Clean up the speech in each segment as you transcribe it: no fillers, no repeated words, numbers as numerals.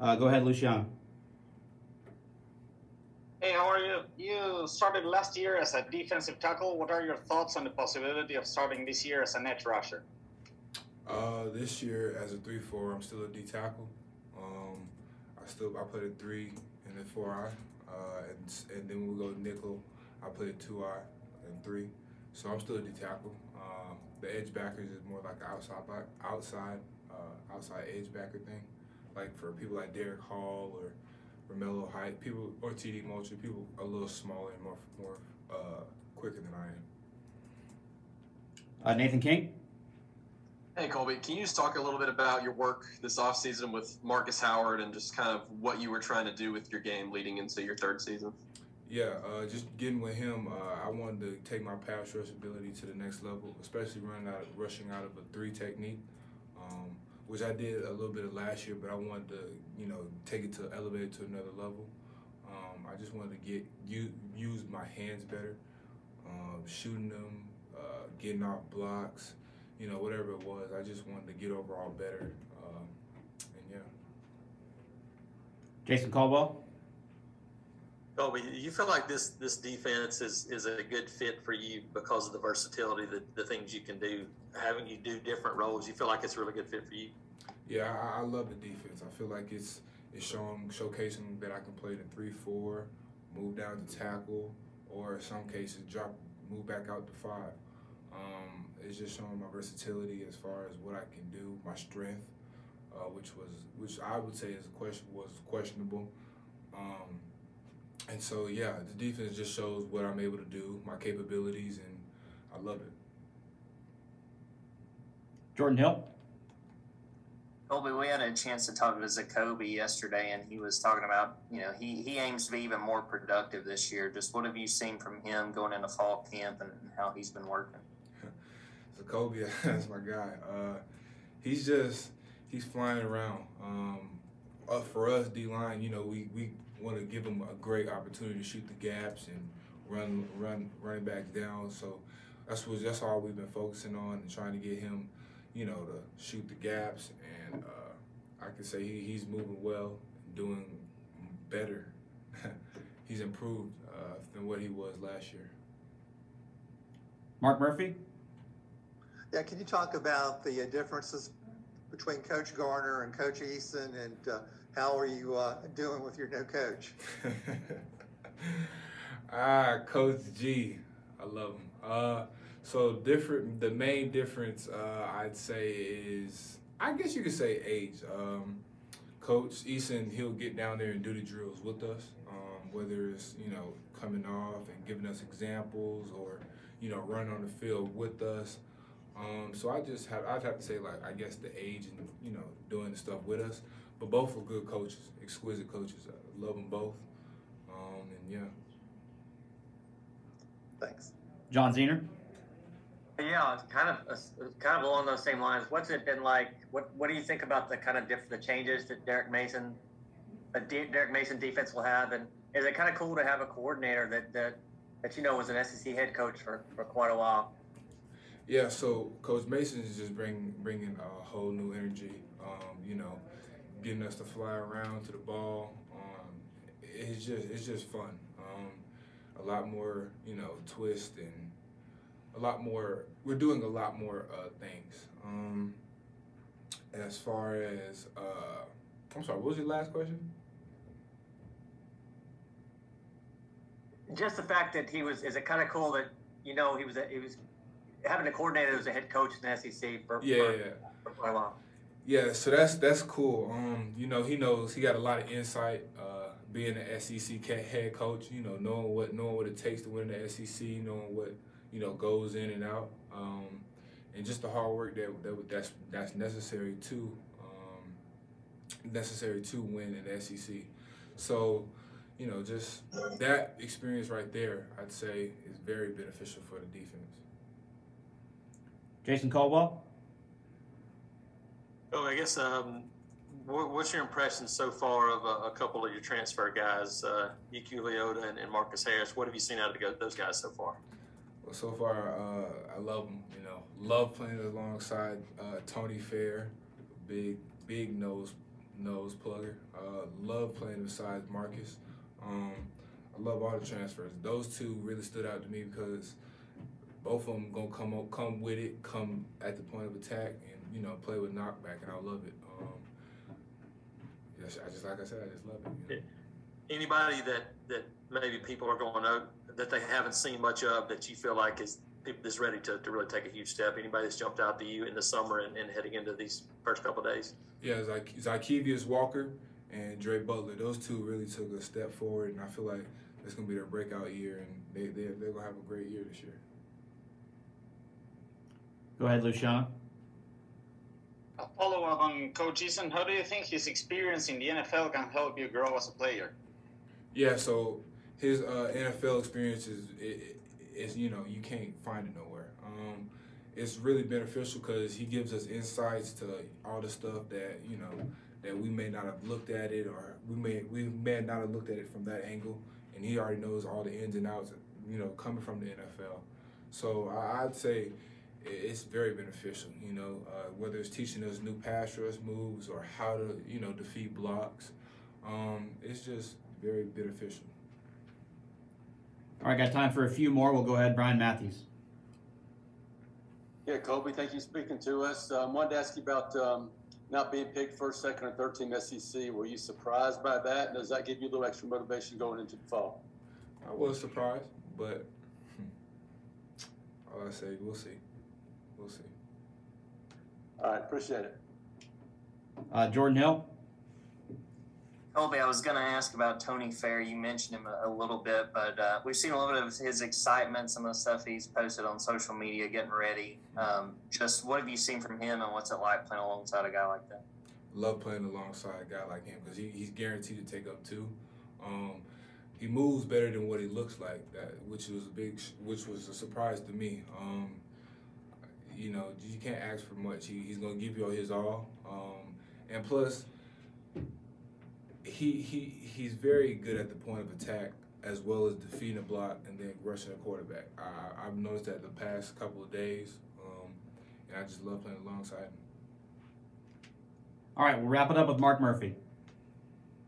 Go ahead, Luciano. Hey, how are you? You started last year as a defensive tackle. What are your thoughts on the possibility of starting this year as an edge rusher? This year as a 3-4, I'm still a D tackle. I played a 3 and a 4-eye, and then when we go nickel, I played a 2-eye and 3. So I'm still a D tackle. The edge backers is more like an outside edge backer thing, like for people like Derek Hall or Romello Height, people, or TD Moultrie, people a little smaller and more quicker than I am. Nathan King. Hey, Colby, can you just talk a little bit about your work this offseason with Marcus Howard and just kind of what you were trying to do with your game leading into your third season? Yeah, just getting with him, I wanted to take my pass rush ability to the next level, especially rushing out of a 3 technique, which I did a little bit of last year, but I wanted to, elevate it to another level. I just wanted to use my hands better, shooting them, getting off blocks, whatever it was. I just wanted to get overall better, and yeah. Jason Caldwell. Colby, you feel like this defense is a good fit for you because of the versatility, the things you can do, having you do different roles. You feel like it's a really good fit for you? Yeah, I love the defense. I feel like it's showcasing that I can play the 3-4, move down to tackle, or in some cases move back out to 5. It's just showing my versatility as far as what I can do, my strength, which I would say was questionable. And so, yeah, the defense just shows what I'm able to do, my capabilities, and I love it. Jordan Hill. Colby, we had a chance to talk to Zacoby yesterday, and he was talking about, he aims to be even more productive this year. Just what have you seen from him going into fall camp and how he's been working? Zacoby, that's my guy. He's flying around. For us, D-line, we want to give him a great opportunity to shoot the gaps and running backs down. So that's all we've been focusing on and trying to get him, to shoot the gaps. And I can say he's moving well, doing better. He's improved than what he was last year. Mark Murphy. Yeah, can you talk about the differences between Coach Garner and Coach Eason, and how are you doing with your new coach? Coach G, I love him. So the main difference I'd say is, I guess you could say age. Coach Eason, he'll get down there and do the drills with us, whether it's, coming off and giving us examples or, running on the field with us. So I'd have to say, I guess the age and, doing the stuff with us. But both are good coaches, exquisite coaches. I love them both. And yeah. Thanks. John Zener. Yeah, it's kind of along those same lines. What's it been like? What do you think about the kind of the changes that Derek Mason defense will have? And is it kind of cool to have a coordinator that was an SEC head coach for quite a while? Yeah, so Coach Mason is just bringing a whole new energy, getting us to fly around to the ball. It's just fun. A lot more, twist and a lot more. We're doing a lot more things. As far as, I'm sorry, what was your last question? Just the fact that is it kind of cool that, he was having a coordinator who was a head coach in the SEC for quite a while. Yeah, so that's cool. He knows, he got a lot of insight, being an SEC head coach, knowing what it takes to win the SEC, knowing what, goes in and out, and just the hard work that's necessary to win in the SEC. So, just that experience right there, I'd say, is very beneficial for the defense. Jason Caldwell. Oh, I guess what's your impression so far of a couple of your transfer guys, EQ Leota and Marcus Harris? What have you seen out of those guys so far? Well, so far, I love them. Love playing alongside Tony Fair, big nose nose plugger. Love playing beside Marcus. I love all the transfers. Those two really stood out to me because both of them gonna come with it, come at the point of attack, and play with knockback, and I love it. I just love it. Anybody that maybe people are going to that they haven't seen much of that you feel like is ready to really take a huge step? Anybody that's jumped out to you in the summer and heading into these first couple of days? Yeah, it's like Zykevius Walker and Dre Butler. Those two really took a step forward, and I feel like it's going to be their breakout year, and they're going to have a great year this year. Go ahead, Luciano. A follow-up on Coach Eason. How do you think his experience in the NFL can help you grow as a player? Yeah, so his NFL experience is you can't find it nowhere. It's really beneficial because he gives us insights to all the stuff that that we may not have looked at it, or we may not have looked at it from that angle, and he already knows all the ins and outs, coming from the NFL. So I'd say it's very beneficial, whether it's teaching us new pass rush moves or how to, defeat blocks. It's just very beneficial. All right, got time for a few more. We'll go ahead, Brian Matthews. Yeah, Colby, thank you for speaking to us. Wanted to ask you about not being picked first, second, or third team SEC. Were you surprised by that? And does that give you a little extra motivation going into the fall? I was surprised, but all I say, we'll see. We'll see. All right, appreciate it. Jordan Hill. Colby, I was going to ask about Tony Fair. You mentioned him a little bit, but we've seen a little bit of his excitement, some of the stuff he's posted on social media, getting ready. Just what have you seen from him, and what's it like playing alongside a guy like that? Love playing alongside a guy like him because he's guaranteed to take up two. He moves better than what he looks like, which was a surprise to me. You can't ask for much. He's going to give you his all, and plus, he's very good at the point of attack as well as defeating a block and then rushing a quarterback. I've noticed that the past couple of days, and I just love playing alongside him. All right, we'll wrap it up with Mark Murphy.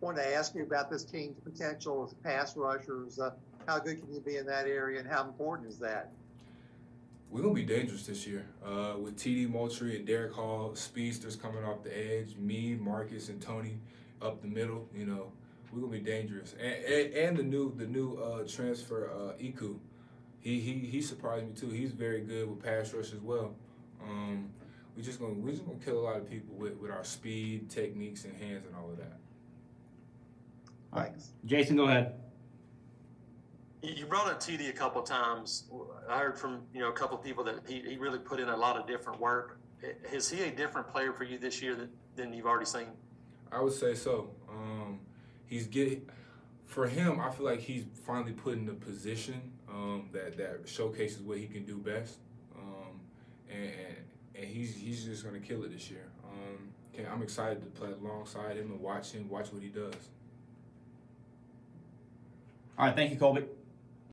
I wanted to ask you about this team's potential as pass rushers. How good can you be in that area, and how important is that? We're going to be dangerous this year. With T.D. Moultrie and Derek Hall, speedsters coming off the edge, me, Marcus, and Tony up the middle, we're going to be dangerous. And the new transfer, Iku, he surprised me too. He's very good with pass rush as well. We're just gonna kill a lot of people with our speed, techniques, and hands and all of that. Thanks. Jason, go ahead. You brought up TD a couple of times. I heard from a couple of people that he really put in a lot of different work. Is he a different player for you this year than you've already seen? I would say so. For him, I feel like he's finally put in a position that showcases what he can do best, and he's just gonna kill it this year. I'm excited to play alongside him and watch what he does. All right, thank you, Colby.